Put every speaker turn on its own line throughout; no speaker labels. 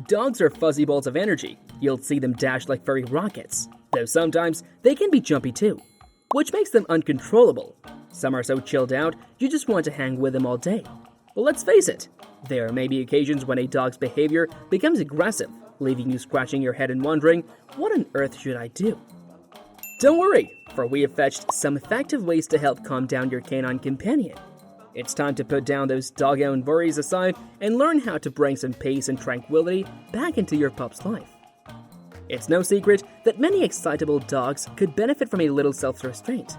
Dogs are fuzzy balls of energy. You'll see them dash like furry rockets, though sometimes they can be jumpy too, which makes them uncontrollable. Some are so chilled out, you just want to hang with them all day. But let's face it, there may be occasions when a dog's behavior becomes aggressive, leaving you scratching your head and wondering, what on earth should I do? Don't worry, for we have fetched some effective ways to help calm down your canine companion. It's time to put down those dog-owned worries aside and learn how to bring some peace and tranquility back into your pup's life. It's no secret that many excitable dogs could benefit from a little self-restraint.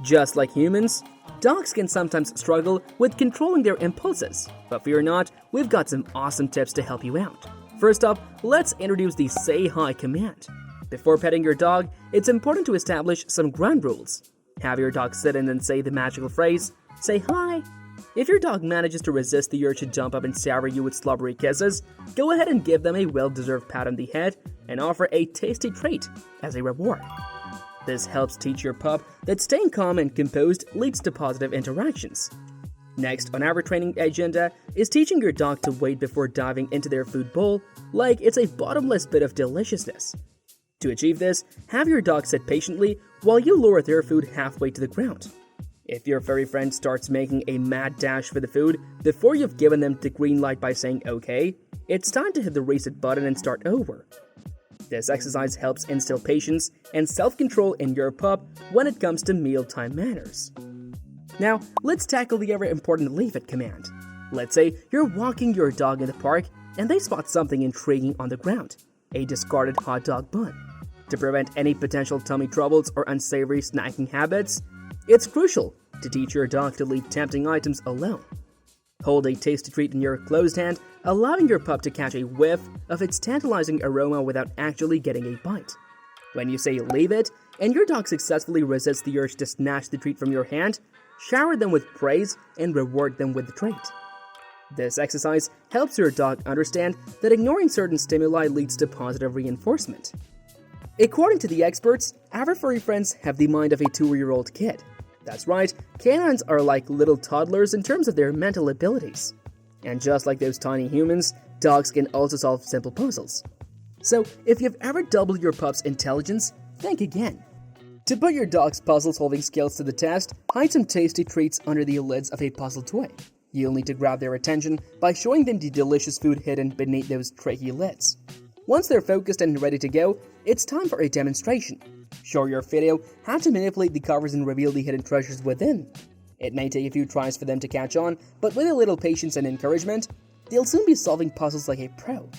Just like humans, dogs can sometimes struggle with controlling their impulses, but fear not, we've got some awesome tips to help you out. First up, let's introduce the Say Hi command. Before petting your dog, it's important to establish some ground rules. Have your dog sit in and say the magical phrase, "Say hi." If your dog manages to resist the urge to jump up and shower you with slobbery kisses, go ahead and give them a well-deserved pat on the head and offer a tasty treat as a reward. This helps teach your pup that staying calm and composed leads to positive interactions. Next on our training agenda is teaching your dog to wait before diving into their food bowl like it's a bottomless pit of deliciousness. To achieve this, have your dog sit patiently while you lower their food halfway to the ground. If your furry friend starts making a mad dash for the food before you've given them the green light by saying okay, it's time to hit the reset button and start over. This exercise helps instill patience and self-control in your pup when it comes to mealtime manners. Now, let's tackle the ever-important leave it command. Let's say you're walking your dog in the park and they spot something intriguing on the ground, a discarded hot dog bun. To prevent any potential tummy troubles or unsavory snacking habits, it's crucial to teach your dog to leave tempting items alone. Hold a tasty treat in your closed hand, allowing your pup to catch a whiff of its tantalizing aroma without actually getting a bite. When you say leave it, and your dog successfully resists the urge to snatch the treat from your hand, shower them with praise and reward them with the treat. This exercise helps your dog understand that ignoring certain stimuli leads to positive reinforcement. According to the experts, our furry friends have the mind of a 2-year-old kid. That's right, canines are like little toddlers in terms of their mental abilities. And just like those tiny humans, dogs can also solve simple puzzles. So, if you've ever doubled your pup's intelligence, think again. To put your dog's puzzle-solving skills to the test, hide some tasty treats under the lids of a puzzle toy. You'll need to grab their attention by showing them the delicious food hidden beneath those tricky lids. Once they're focused and ready to go, it's time for a demonstration. Show your video how to manipulate the covers and reveal the hidden treasures within. It may take a few tries for them to catch on, but with a little patience and encouragement, they'll soon be solving puzzles like a pro.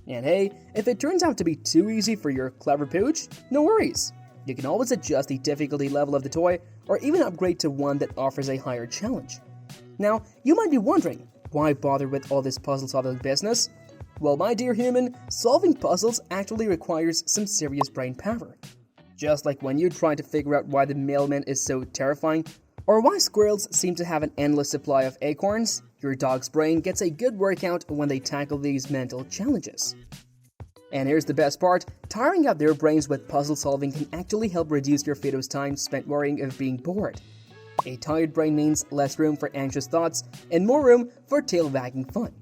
And hey, if it turns out to be too easy for your clever pooch, no worries. You can always adjust the difficulty level of the toy or even upgrade to one that offers a higher challenge. Now, you might be wondering, why bother with all this puzzle-solving business? Well, my dear human, solving puzzles actually requires some serious brain power. Just like when you try to figure out why the mailman is so terrifying, or why squirrels seem to have an endless supply of acorns, your dog's brain gets a good workout when they tackle these mental challenges. And here's the best part, tiring out their brains with puzzle solving can actually help reduce your Fido's time spent worrying of being bored. A tired brain means less room for anxious thoughts and more room for tail-wagging fun.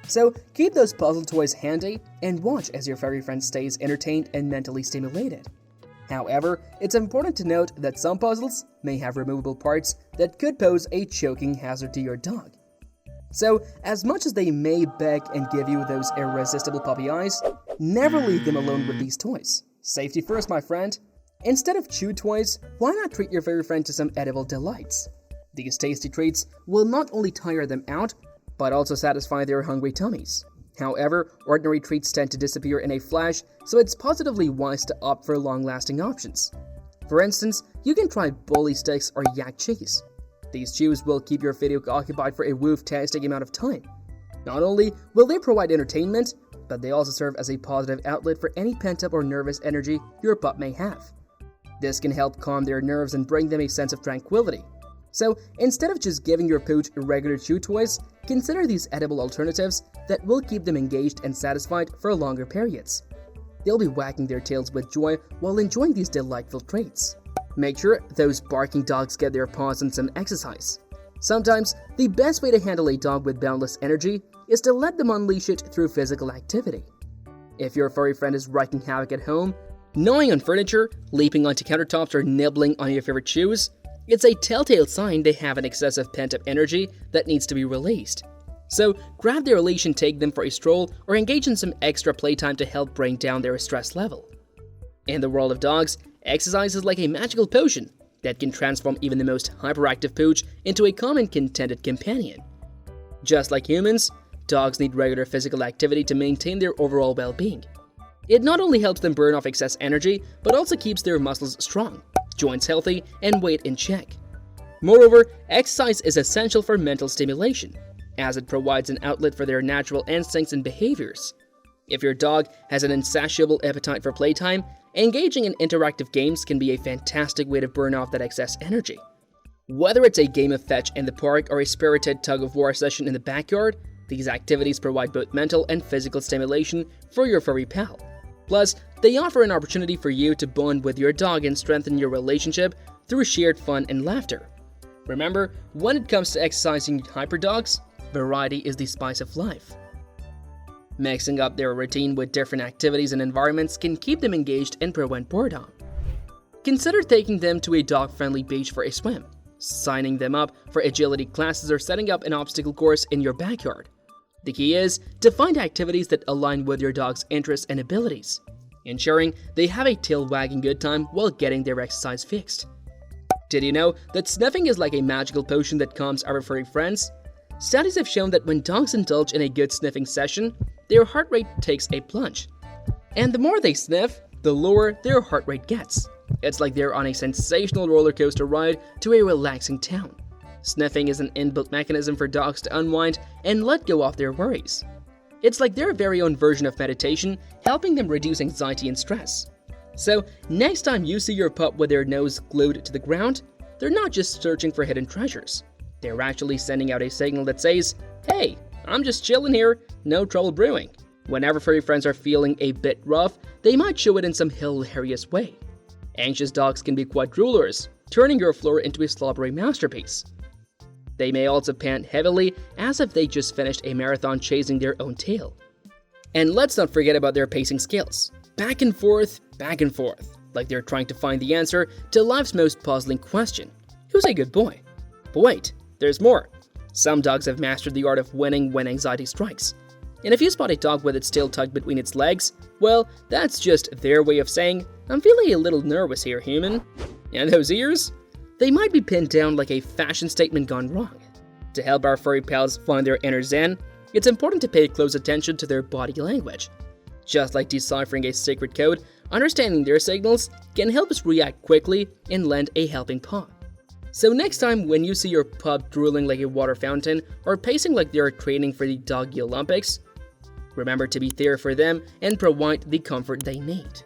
So keep those puzzle toys handy and watch as your furry friend stays entertained and mentally stimulated. However, it's important to note that some puzzles may have removable parts that could pose a choking hazard to your dog. So, as much as they may beg and give you those irresistible puppy eyes, never leave them alone with these toys. Safety first, my friend. Instead of chew toys, why not treat your furry friend to some edible delights? These tasty treats will not only tire them out, but also satisfy their hungry tummies. However, ordinary treats tend to disappear in a flash, so it's positively wise to opt for long-lasting options. For instance, you can try bully sticks or yak cheese. These chews will keep your video occupied for a woof-tastic amount of time. Not only will they provide entertainment, but they also serve as a positive outlet for any pent-up or nervous energy your pup may have. This can help calm their nerves and bring them a sense of tranquility. So, instead of just giving your pooch regular chew toys, consider these edible alternatives that will keep them engaged and satisfied for longer periods. They'll be wagging their tails with joy while enjoying these delightful treats. Make sure those barking dogs get their paws on some exercise. Sometimes, the best way to handle a dog with boundless energy is to let them unleash it through physical activity. If your furry friend is wreaking havoc at home, gnawing on furniture, leaping onto countertops, or nibbling on your favorite shoes, it's a telltale sign they have an excessive pent-up energy that needs to be released. So grab their leash and take them for a stroll or engage in some extra playtime to help bring down their stress level. In the world of dogs, exercise is like a magical potion that can transform even the most hyperactive pooch into a calm and contented companion. Just like humans, dogs need regular physical activity to maintain their overall well-being. It not only helps them burn off excess energy, but also keeps their muscles strong, joints healthy, and weight in check. Moreover, exercise is essential for mental stimulation, as it provides an outlet for their natural instincts and behaviors. If your dog has an insatiable appetite for playtime, engaging in interactive games can be a fantastic way to burn off that excess energy. Whether it's a game of fetch in the park or a spirited tug-of-war session in the backyard, these activities provide both mental and physical stimulation for your furry pal. Plus, they offer an opportunity for you to bond with your dog and strengthen your relationship through shared fun and laughter. Remember, when it comes to exercising hyper dogs, variety is the spice of life. Mixing up their routine with different activities and environments can keep them engaged and prevent boredom. Consider taking them to a dog-friendly beach for a swim, signing them up for agility classes, or setting up an obstacle course in your backyard. The key is to find activities that align with your dog's interests and abilities, ensuring they have a tail-wagging good time while getting their exercise fixed. Did you know that sniffing is like a magical potion that calms our furry friends? Studies have shown that when dogs indulge in a good sniffing session, their heart rate takes a plunge. And the more they sniff, the lower their heart rate gets. It's like they're on a sensational roller coaster ride to a relaxing town. Sniffing is an inbuilt mechanism for dogs to unwind and let go of their worries. It's like their very own version of meditation, helping them reduce anxiety and stress. So, next time you see your pup with their nose glued to the ground, they're not just searching for hidden treasures. They're actually sending out a signal that says, "Hey, I'm just chilling here, no trouble brewing." Whenever furry friends are feeling a bit rough, they might show it in some hilarious way. Anxious dogs can be quite rulers, turning your floor into a slobbery masterpiece. They may also pant heavily, as if they just finished a marathon chasing their own tail. And let's not forget about their pacing skills. Back and forth, like they're trying to find the answer to life's most puzzling question. Who's a good boy? But wait, there's more. Some dogs have mastered the art of winning when anxiety strikes. And if you spot a dog with its tail tucked between its legs, well, that's just their way of saying, "I'm feeling a little nervous here, human." And those ears? They might be pinned down like a fashion statement gone wrong. To help our furry pals find their inner zen, it's important to pay close attention to their body language. Just like deciphering a secret code, understanding their signals can help us react quickly and lend a helping paw. So next time when you see your pup drooling like a water fountain or pacing like they are training for the Doggy Olympics, remember to be there for them and provide the comfort they need.